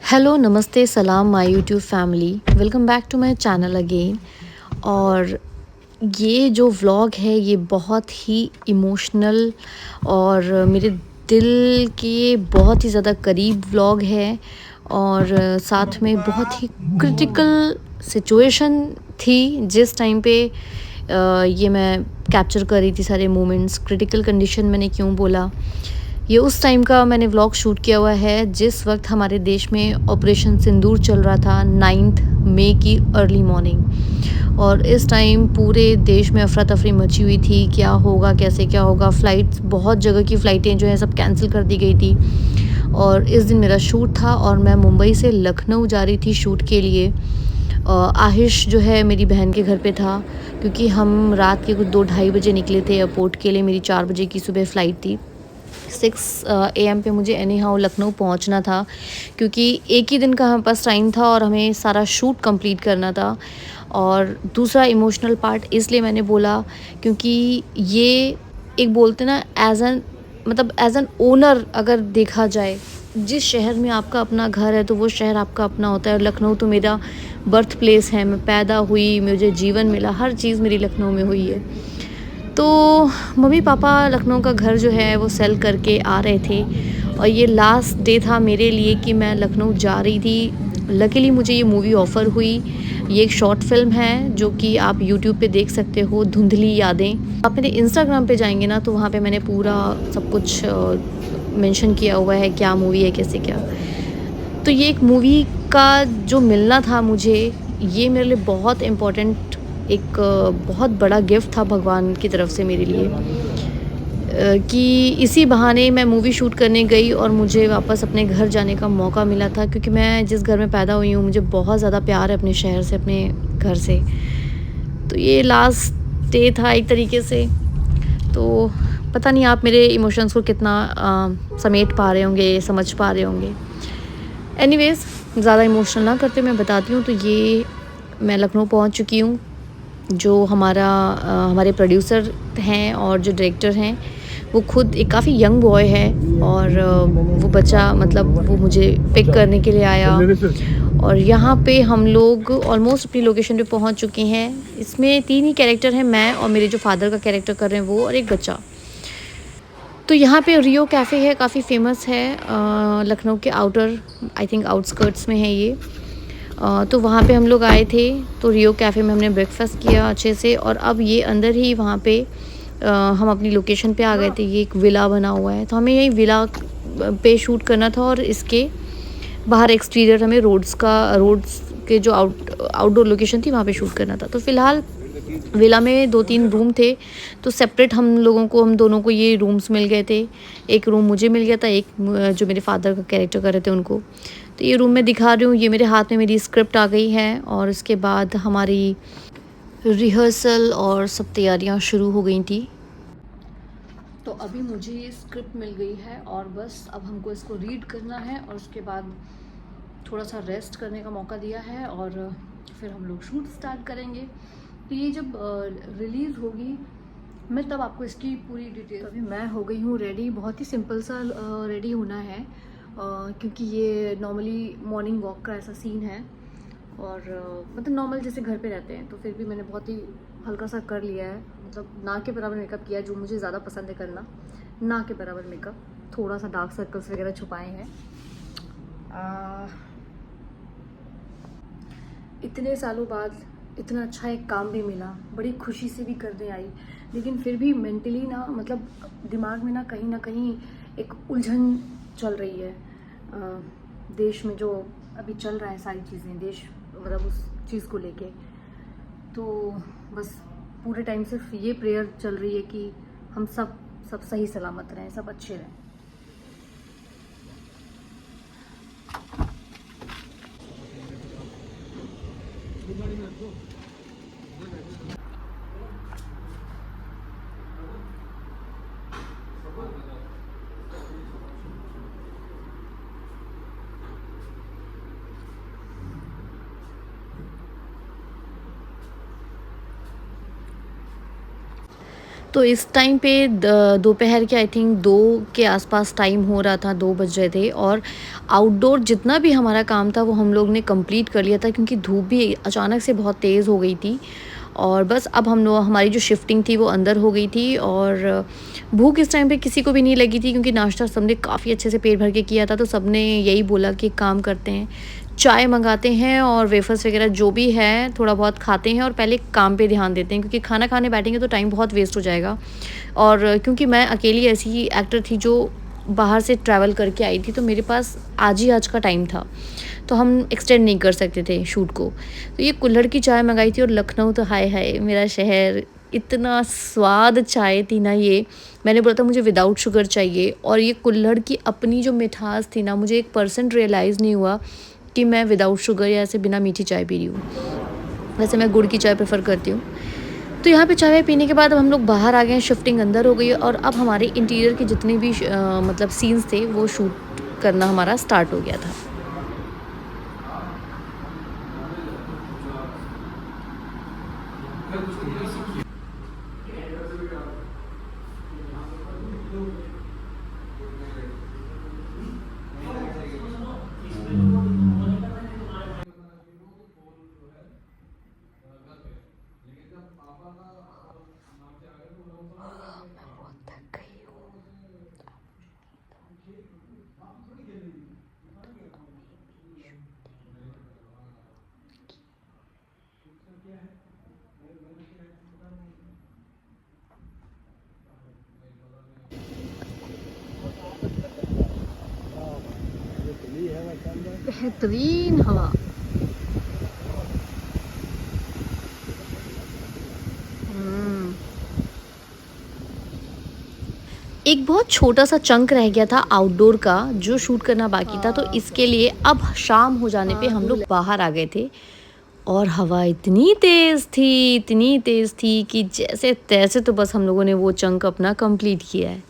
Hello, नमस्ते, सलाम my YouTube family. Welcome back to my channel again. और ये जो व्लॉग है ये बहुत ही इमोशनल और मेरे दिल के बहुत ही ज़्यादा करीब व्लॉग है। और साथ में बहुत ही क्रिटिकल सिचुएशन थी जिस टाइम पे ये मैं कैप्चर कर रही थी सारे मोमेंट्स। क्रिटिकल कंडीशन मैंने क्यों बोला, ये उस टाइम का मैंने व्लॉग शूट किया हुआ है जिस वक्त हमारे देश में ऑपरेशन सिंदूर चल रहा था, 9 मई की अर्ली मॉर्निंग। और इस टाइम पूरे देश में अफरा तफरी मची हुई थी, क्या होगा, कैसे क्या होगा। फ़्लाइट्स, बहुत जगह की फ़्लाइटें जो हैं सब कैंसिल कर दी गई थी। और इस दिन मेरा शूट था और मैं मुंबई से लखनऊ जा रही थी शूट के लिए। आहिश जो है मेरी बहन के घर पे था, क्योंकि हम रात के कुछ 2 ढाई बजे निकले थे एयरपोर्ट के लिए। मेरी 4 बजे की सुबह फ़्लाइट थी। 6 AM पे मुझे एनी हाउ लखनऊ पहुंचना था, क्योंकि एक ही दिन का हमारे पास टाइम था और हमें सारा शूट कंप्लीट करना था। और दूसरा इमोशनल पार्ट इसलिए मैंने बोला क्योंकि ये एक बोलते ना एज एन मतलब एज एन ओनर अगर देखा जाए, जिस शहर में आपका अपना घर है तो वो शहर आपका अपना होता है। और लखनऊ तो मेरा बर्थ प्लेस है, मैं पैदा हुई, मुझे जीवन मिला, हर चीज़ मेरी लखनऊ में हुई है। तो मम्मी पापा लखनऊ का घर जो है वो सेल करके आ रहे थे और ये लास्ट डे था मेरे लिए कि मैं लखनऊ जा रही थी। लकीली मुझे ये मूवी ऑफ़र हुई। ये एक शॉर्ट फिल्म है जो कि आप यूट्यूब पे देख सकते हो, धुंधली यादें। आप मेरे इंस्टाग्राम पे जाएंगे ना तो वहाँ पे मैंने पूरा सब कुछ मेंशन किया हुआ है, क्या मूवी है, कैसे क्या। तो ये एक मूवी का जो मिलना था मुझे, ये मेरे लिए बहुत इम्पोर्टेंट, एक बहुत बड़ा गिफ्ट था भगवान की तरफ से मेरे लिए। कि इसी बहाने मैं मूवी शूट करने गई और मुझे वापस अपने घर जाने का मौका मिला था, क्योंकि मैं जिस घर में पैदा हुई हूँ मुझे बहुत ज़्यादा प्यार है अपने शहर से, अपने घर से। तो ये लास्ट डे था एक तरीके से। तो पता नहीं आप मेरे इमोशंस को कितना समेट पा रहे होंगे, समझ पा रहे होंगे। एनीवेज़, ज़्यादा इमोशनल ना करते मैं बताती हूँ। तो ये मैं लखनऊ पहुँच चुकी हूँ। जो हमारे प्रोड्यूसर हैं और जो डायरेक्टर हैं वो खुद एक काफ़ी यंग बॉय है। और वो बच्चा मतलब वो मुझे पिक करने के लिए आया। और यहाँ पे हम लोग ऑलमोस्ट अपनी लोकेशन पे पहुँच चुके हैं। इसमें 3 ही कैरेक्टर हैं, मैं और मेरे जो फादर का कैरेक्टर कर रहे हैं वो, और एक बच्चा। तो यहाँ पे रियो कैफ़े है, काफ़ी फेमस है, लखनऊ के आउटर, आई थिंक आउटस्कर्ट्स में है ये। तो वहाँ पे हम लोग आए थे। तो रियो कैफ़े में हमने ब्रेकफास्ट किया अच्छे से, और अब ये अंदर ही वहाँ पे हम अपनी लोकेशन पे आ गए थे। ये एक विला बना हुआ है, तो हमें यही विला पे शूट करना था। और इसके बाहर एक्सटीरियर हमें रोड्स के जो आउटडोर लोकेशन थी वहाँ पे शूट करना था। तो फ़िलहाल विला में 2-3 रूम थे, तो सेपरेट हम दोनों को ये रूम्स मिल गए थे। एक रूम मुझे मिल गया था, एक जो मेरे फादर का कैरेक्टर कर रहे थे उनको। तो ये रूम मैं दिखा रही हूँ, ये मेरे हाथ में मेरी स्क्रिप्ट आ गई है। और इसके बाद हमारी रिहर्सल और सब तैयारियाँ शुरू हो गई थी। तो अभी मुझे ये स्क्रिप्ट मिल गई है और बस अब हमको इसको रीड करना है और उसके बाद थोड़ा सा रेस्ट करने का मौका दिया है, और फिर हम लोग शूट स्टार्ट करेंगे। तो ये जब रिलीज़ होगी मैं तब आपको इसकी पूरी डिटेल। तो अभी मैं हो गई हूँ रेडी, बहुत ही सिंपल सा रेडी होना है, क्योंकि ये नॉर्मली मॉर्निंग वॉक का ऐसा सीन है। और मतलब नॉर्मल जैसे घर पे रहते हैं, तो फिर भी मैंने बहुत ही हल्का सा कर लिया है, मतलब ना के बराबर मेकअप किया है, जो मुझे ज़्यादा पसंद है करना, ना के बराबर मेकअप। थोड़ा सा डार्क सर्कल्स वगैरह छुपाए हैं। इतने सालों बाद इतना अच्छा एक काम भी मिला, बड़ी खुशी से भी करने आई, लेकिन फिर भी मेंटली ना, मतलब दिमाग में ना कहीं एक उलझन चल रही है। देश में जो अभी चल रहा है सारी चीज़ें, देश मतलब उस चीज़ को लेके। तो बस पूरे टाइम सिर्फ ये प्रेयर चल रही है कि हम सब सही सलामत रहें, सब अच्छे रहें। तो इस टाइम पे दोपहर के आई थिंक 2 के आसपास टाइम हो रहा था, 2 बज रहे थे और आउटडोर जितना भी हमारा काम था वो हम लोग ने कंप्लीट कर लिया था क्योंकि धूप भी अचानक से बहुत तेज़ हो गई थी। और बस अब हम लोग हमारी जो शिफ्टिंग थी वो अंदर हो गई थी और भूख इस टाइम पे किसी को भी नहीं लगी थी क्योंकि नाश्ता सबने काफ़ी अच्छे से पेट भर के किया था। तो सबने यही बोला कि एक काम करते हैं, चाय मँगाते हैं और वेफ़र्स वग़ैरह जो भी है थोड़ा बहुत खाते हैं और पहले काम पे ध्यान देते हैं क्योंकि खाना खाने बैठेंगे तो टाइम बहुत वेस्ट हो जाएगा। और क्योंकि मैं अकेली ऐसी एक्टर थी जो बाहर से ट्रैवल करके आई थी, तो मेरे पास आज ही आज का टाइम था, तो हम एक्सटेंड नहीं कर सकते थे शूट को। तो ये कुल्हड़ की चाय मँगाई थी और लखनऊ तो हाय हाय मेरा शहर, इतना स्वाद चाय थी ना ये। मैंने बोला था मुझे विदाउट शुगर चाहिए और ये कुल्हड़ की अपनी जो मिठास थी ना, मुझे 1% रियलाइज़ नहीं हुआ कि मैं विदाउट शुगर या ऐसे बिना मीठी चाय पी रही हूँ। वैसे मैं गुड़ की चाय प्रेफ़र करती हूँ। तो यहाँ पे चाय पीने के बाद अब हम लोग बाहर आ गए हैं, शिफ्टिंग अंदर हो गई है और अब हमारे इंटीरियर के जितने भी मतलब सीन्स थे वो शूट करना हमारा स्टार्ट हो गया था। मैं बहुत थक गई हूँ। बेहतरीन हवा। हुँ। एक बहुत छोटा-सा चंक रह गया था आउटडोर का जो शूट करना बाकी था, तो इसके लिए अब शाम हो जाने पे हम लोग बाहर आ गए थे और हवा इतनी तेज़ थी कि जैसे-तैसे तो बस हम लोगों ने वो चंक अपना कंप्लीट किया है।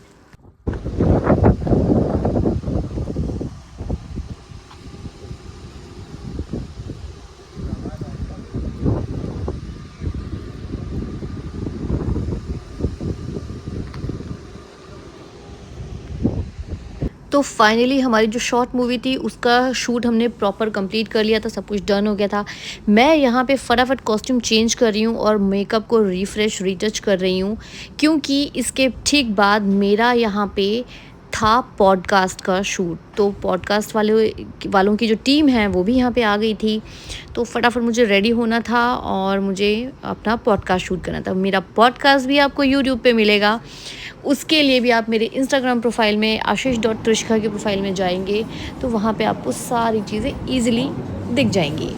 तो फाइनली हमारी जो शॉर्ट मूवी थी उसका शूट हमने प्रॉपर कंप्लीट कर लिया था, सब कुछ डन हो गया था। मैं यहाँ पे फटाफट कॉस्ट्यूम चेंज कर रही हूँ और मेकअप को रिफ्रेश रीटच कर रही हूँ क्योंकि इसके ठीक बाद मेरा यहाँ पे था पॉडकास्ट का शूट। तो पॉडकास्ट वालों की जो टीम है वो भी यहाँ पे आ गई थी। तो फटाफट मुझे रेडी होना था और मुझे अपना पॉडकास्ट शूट करना था। मेरा पॉडकास्ट भी आपको यूट्यूब पे मिलेगा। उसके लिए भी आप मेरे इंस्टाग्राम प्रोफाइल में आशीष डॉट त्रिशिका की प्रोफाइल में जाएँगे, तो वहाँ पे आपको सारी चीज़ें ईज़िली दिख जाएँगी।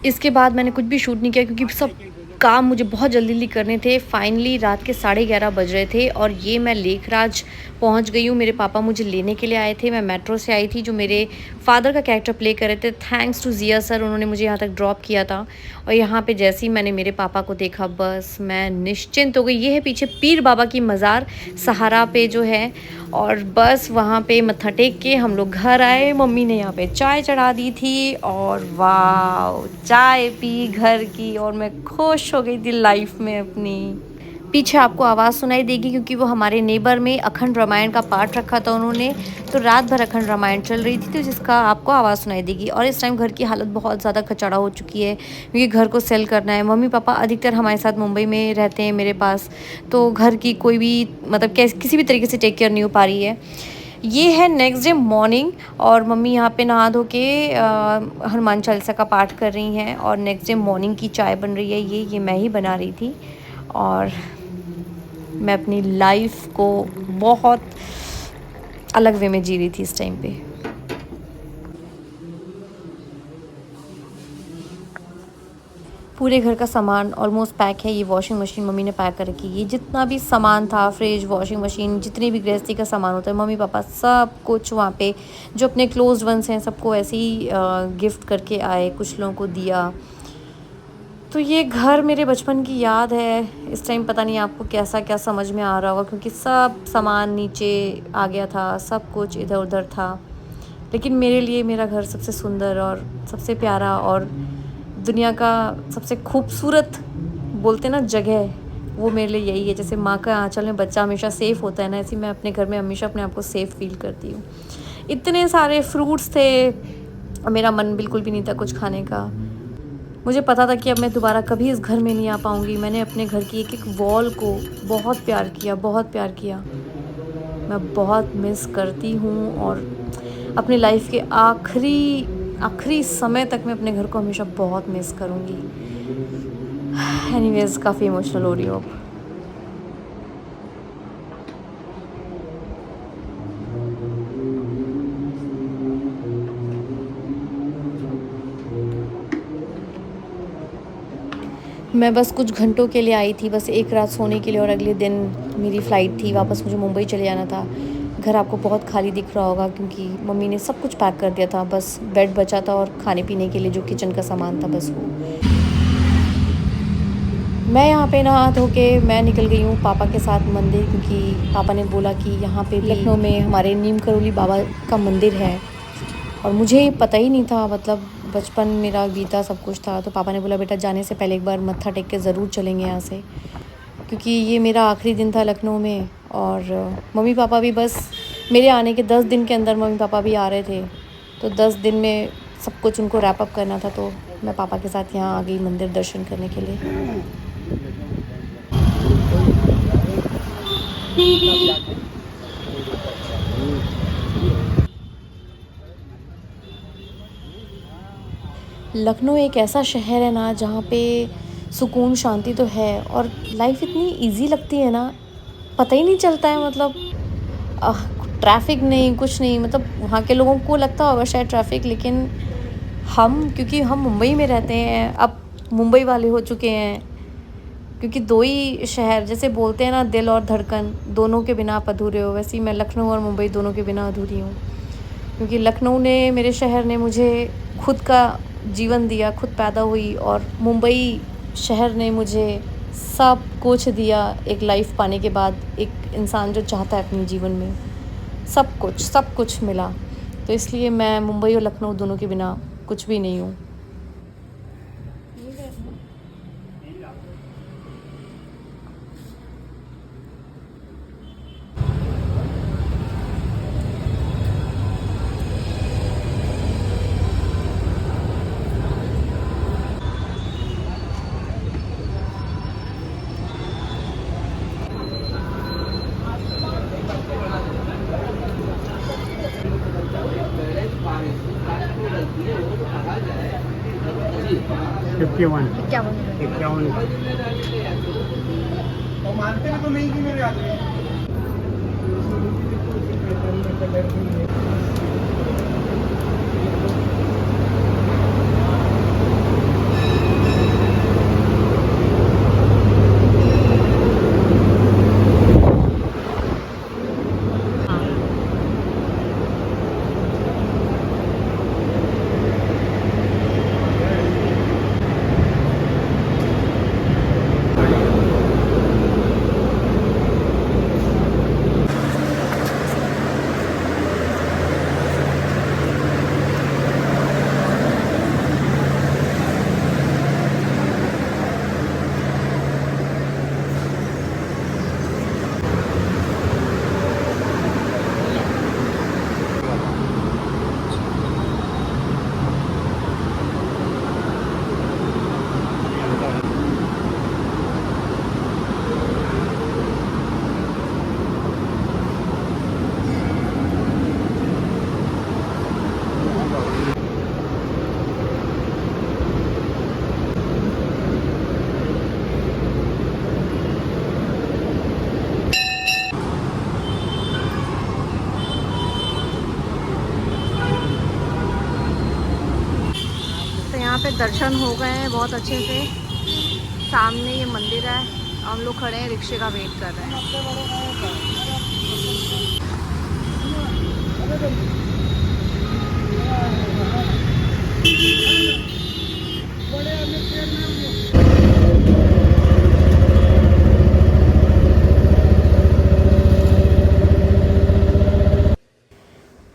इसके बाद मैंने कुछ भी शूट नहीं किया क्योंकि सब काम मुझे बहुत जल्दी-जल्दी करने थे। फाइनली रात के 11:30 बज रहे थे और ये मैं लेखराज पहुँच गई हूँ। मेरे पापा मुझे लेने के लिए आए थे। मैं मेट्रो से आई थी, जो मेरे फ़ादर का कैरेक्टर प्ले कर रहे थे। थैंक्स टू ज़िया सर, उन्होंने मुझे यहाँ तक ड्रॉप किया था और यहाँ पे जैसे ही मैंने मेरे पापा को देखा बस मैं निश्चिंत हो गई। ये है पीछे पीर बाबा की मज़ार सहारा पे जो है और बस वहाँ पे मत्था टेक के हम लोग घर आए। मम्मी ने यहाँ पे चाय चढ़ा दी थी और वाओ! चाय पी घर की और मैं खुश हो गई थी लाइफ में अपनी। पीछे आपको आवाज़ सुनाई देगी क्योंकि वो हमारे नेबर में अखंड रामायण का पाठ रखा था उन्होंने, तो रात भर अखंड रामायण चल रही थी, तो जिसका आपको आवाज़ सुनाई देगी। और इस टाइम घर की हालत बहुत ज़्यादा कचड़ा हो चुकी है क्योंकि घर को सेल करना है। मम्मी-पापा अधिकतर हमारे साथ मुंबई में रहते हैं मेरे पास, तो घर की कोई भी मतलब किसी भी तरीके से टेक केयर नहीं हो पा रही है। ये है नेक्स्ट डे मॉर्निंग और मम्मी यहाँ पे नहा धो के हनुमान चालीसा का पाठ कर रही हैं और नेक्स्ट डे मॉर्निंग की चाय बन रही है। ये मैं ही बना रही थी और मैं अपनी लाइफ को बहुत अलग वे में जी रही थी इस टाइम पे। पूरे घर का सामान ऑलमोस्ट पैक है। ये वॉशिंग मशीन मम्मी ने पैक कर रखी है। ये जितना भी सामान था, फ्रिज, वॉशिंग मशीन, जितनी भी गृहस्थी का सामान होता है, मम्मी पापा सब कुछ वहाँ पे जो अपने क्लोज्ड वंस हैं सबको ऐसे ही गिफ्ट करके आए, कुछ लोगों को दिया। तो ये घर मेरे बचपन की याद है। इस टाइम पता नहीं आपको कैसा क्या समझ में आ रहा होगा क्योंकि सब सामान नीचे आ गया था, सब कुछ इधर-उधर था। लेकिन मेरे लिए मेरा घर सबसे सुंदर और सबसे प्यारा और दुनिया का सबसे खूबसूरत बोलते ना जगह, वो मेरे लिए यही है। जैसे माँ का आँचल में बच्चा हमेशा सेफ़ होता है ना, ऐसे ही मैं अपने घर में हमेशा अपने आप को सेफ़ फ़ील करती हूँ। इतने सारे फ्रूट्स थे, मेरा मन बिल्कुल भी नहीं था कुछ खाने का। मुझे पता था कि अब मैं दोबारा कभी इस घर में नहीं आ पाऊँगी। मैंने अपने घर की एक-एक वॉल को बहुत प्यार किया, बहुत प्यार किया। मैं बहुत मिस करती हूँ और अपनी लाइफ़ के आखिरी आखिरी समय तक मैं अपने घर को हमेशा बहुत मिस करूँगी। एनीवेज़ काफ़ी इमोशनल हो रही हूँ अब। मैं बस कुछ घंटों के लिए आई थी, बस एक रात सोने के लिए, और अगले दिन मेरी फ़्लाइट थी, वापस मुझे मुंबई चले जाना था। घर आपको बहुत खाली दिख रहा होगा क्योंकि मम्मी ने सब कुछ पैक कर दिया था, बस बेड बचा था और खाने-पीने के लिए जो किचन का सामान था बस वो। मैं यहाँ पे नहा धो के मैं निकल गई हूँ पापा के साथ मंदिर, क्योंकि पापा ने बोला कि यहाँ पे भी लखनऊ में हमारे नीम करोली बाबा का मंदिर है। और मुझे पता ही नहीं था, मतलब बचपन मेरा बीता सब कुछ था, तो पापा ने बोला बेटा जाने से पहले एक बार मत्था टेक के ज़रूर चलेंगे यहाँ से, क्योंकि ये मेरा आखिरी दिन था लखनऊ में। और मम्मी पापा भी बस मेरे आने के 10 दिन के अंदर मम्मी पापा भी आ रहे थे, तो 10 दिन में सब कुछ उनको रैप अप करना था, तो मैं पापा के साथ यहाँ आ गई मंदिर दर्शन करने के लिए। लखनऊ एक ऐसा शहर है ना जहाँ पे सुकून शांति तो है, और लाइफ इतनी इजी लगती है ना, पता ही नहीं चलता है। मतलब ट्रैफिक नहीं, कुछ नहीं, मतलब वहाँ के लोगों को लगता होगा शायद ट्रैफिक, लेकिन हम क्योंकि हम मुंबई में रहते हैं, अब मुंबई वाले हो चुके हैं, क्योंकि दो ही शहर, जैसे बोलते हैं ना दिल और धड़कन, दोनों के बिना आप अधूरे हो, वैसे ही मैं लखनऊ और मुंबई दोनों के बिना अधूरी हूँ। क्योंकि लखनऊ ने, मेरे शहर ने मुझे खुद का जीवन दिया, खुद पैदा हुई, और मुंबई शहर ने मुझे सब कुछ दिया एक लाइफ पाने के बाद। एक इंसान जो चाहता है अपने जीवन में सब कुछ मिला, तो इसलिए मैं मुंबई और लखनऊ दोनों के बिना कुछ भी नहीं हूँ। फिफ्टी वन क्या बोल रहे हैं? इक्यावन। तो यहाँ पे दर्शन हो गए हैं बहुत अच्छे से। सामने ये मंदिर है, हम लोग खड़े हैं, रिक्शे का वेट कर रहे हैं।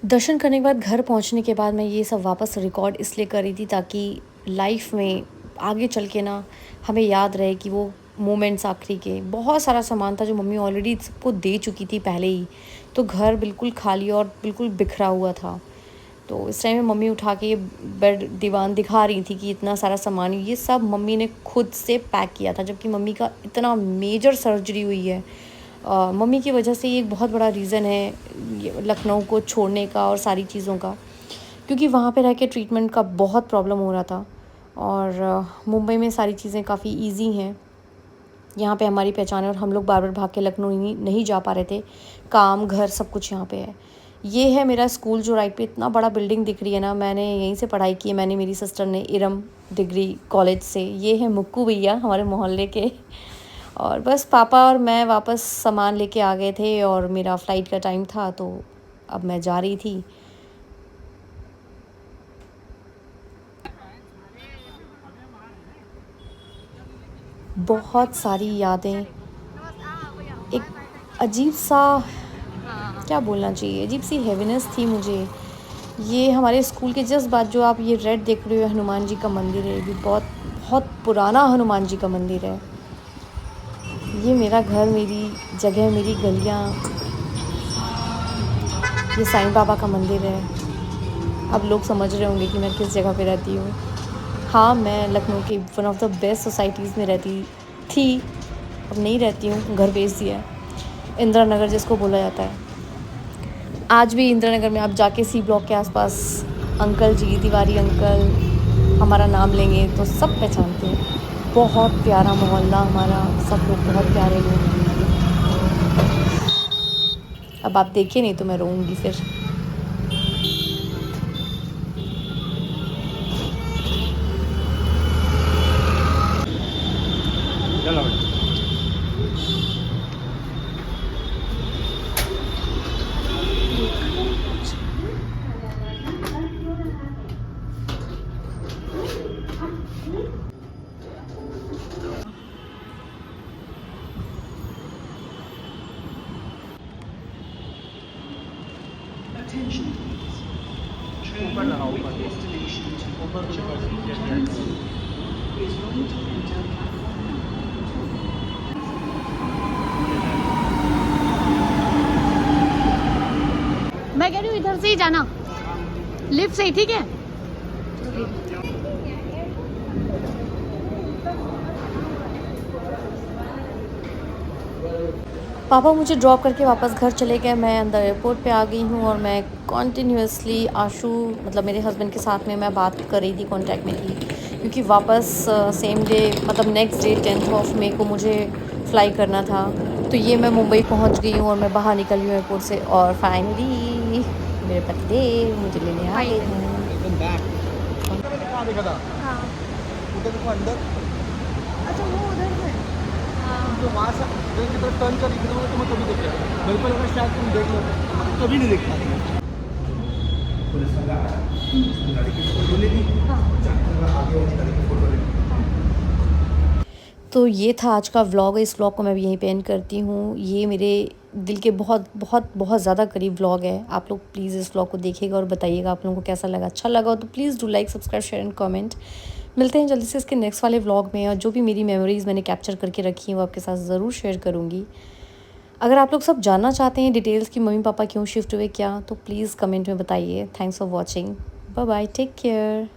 दर्शन करने के बाद घर पहुंचने के बाद मैं ये सब वापस रिकॉर्ड इसलिए कर रही थी ताकि लाइफ में आगे चल के ना हमें याद रहे कि वो मोमेंट्स आखिरी के। बहुत सारा सामान था जो मम्मी ऑलरेडी सबको दे चुकी थी पहले ही, तो घर बिल्कुल खाली और बिल्कुल बिखरा हुआ था। तो इस टाइम में मम्मी उठा के ये बेड दीवान दिखा रही थी कि इतना सारा सामान ये सब मम्मी ने खुद से पैक किया था, जबकि मम्मी का इतना मेजर सर्जरी हुई है। मम्मी की वजह से ये एक बहुत बड़ा रीज़न है ये लखनऊ को छोड़ने का और सारी चीज़ों का, क्योंकि वहाँ पे रह के ट्रीटमेंट का बहुत प्रॉब्लम हो रहा था। और मुंबई में सारी चीज़ें काफ़ी इजी हैं, यहाँ पे हमारी पहचान है और हम लोग बार बार भाग के लखनऊ नहीं जा पा रहे थे। काम घर सब कुछ यहाँ पे है। ये है मेरा स्कूल जो राइट पे इतना बड़ा बिल्डिंग दिख रही है ना, मैंने यहीं से पढ़ाई की है, मैंने मेरी सिस्टर ने इरम डिग्री कॉलेज से। ये है मुक्कू भैया हमारे मोहल्ले के। और बस पापा और मैं वापस सामान लेके आ गए थे और मेरा फ़्लाइट का टाइम था, तो अब मैं जा रही थी। बहुत सारी यादें, एक अजीब सा, क्या बोलना चाहिए, अजीब सी हैवीनेस थी मुझे। ये हमारे स्कूल के जस्ट बाद जो आप ये रेड देख रहे हो हनुमान जी का मंदिर है, ये भी बहुत बहुत पुराना हनुमान जी का मंदिर है। ये मेरा घर, मेरी जगह, मेरी गलियाँ, ये साईं बाबा का मंदिर है। अब लोग समझ रहे होंगे कि मैं किस जगह पे रहती हूँ। हाँ, मैं लखनऊ की one of the best societies में रहती थी, अब नहीं रहती हूँ, घर बेच दिया है। इंदिरा नगर जिसको बोला जाता है। आज भी इंदिरा नगर में आप जाके सी ब्लॉक के आसपास अंकल जी, तिवारी अंकल हमारा नाम लेंगे तो सब पहचानते हैं। बहुत प्यारा मोहल्ला हमारा, सब लोग बहुत प्यारे लोग हैं। अब आप देखिए नहीं तो मैं रोऊंगी फिर। चलो ऊपर लगाओ, ऊपर मैं कह रही हूँ इधर से ही जाना, लिफ्ट से ही, ठीक है। पापा मुझे ड्रॉप करके वापस घर चले गए, मैं अंदर एयरपोर्ट पे आ गई हूँ और मैं कॉन्टीन्यूसली आशु मतलब मेरे हस्बैंड के साथ में मैं बात कर रही थी, कांटेक्ट में थी, क्योंकि वापस सेम डे मतलब next day 10th of May को मुझे फ़्लाई करना था। तो ये मैं मुंबई पहुँच गई हूँ और मैं बाहर निकल रही हूँ एयरपोर्ट से, और फाइनली मेरे पतिदेव मुझे लेने आ गए हैं। देखा था हाँ, उधर देखो अंदर, अच्छा वो उधर से। हाँ, जो वहाँ से उधर की तरफ टर्न कर इधर तो मैं कभी देख रहा, मेरे को लगा शायद तुम देख लो, कभी नहीं देखा। तो ये था आज का व्लॉग। इस व्लॉग को मैं यहीं पे एंड करती हूँ। ये मेरे दिल के बहुत बहुत बहुत ज़्यादा करीब व्लॉग है। आप लोग प्लीज़ इस व्लॉग को देखिएगा और बताइएगा आप लोगों को कैसा लगा। अच्छा लगा हो तो please do like, subscribe, share and comment. मिलते हैं जल्दी से इसके नेक्स्ट वाले व्लॉग में, और जो भी मेरी मेमोरीज़ मैंने कैप्चर करके रखी हैं वो आपके साथ ज़रूर शेयर करूँगी। अगर आप लोग सब जानना चाहते हैं डिटेल्स कि मम्मी पापा क्यों शिफ्ट हुए क्या, तो प्लीज़ कमेंट में बताइए। Thanks for watching, bye bye, take care.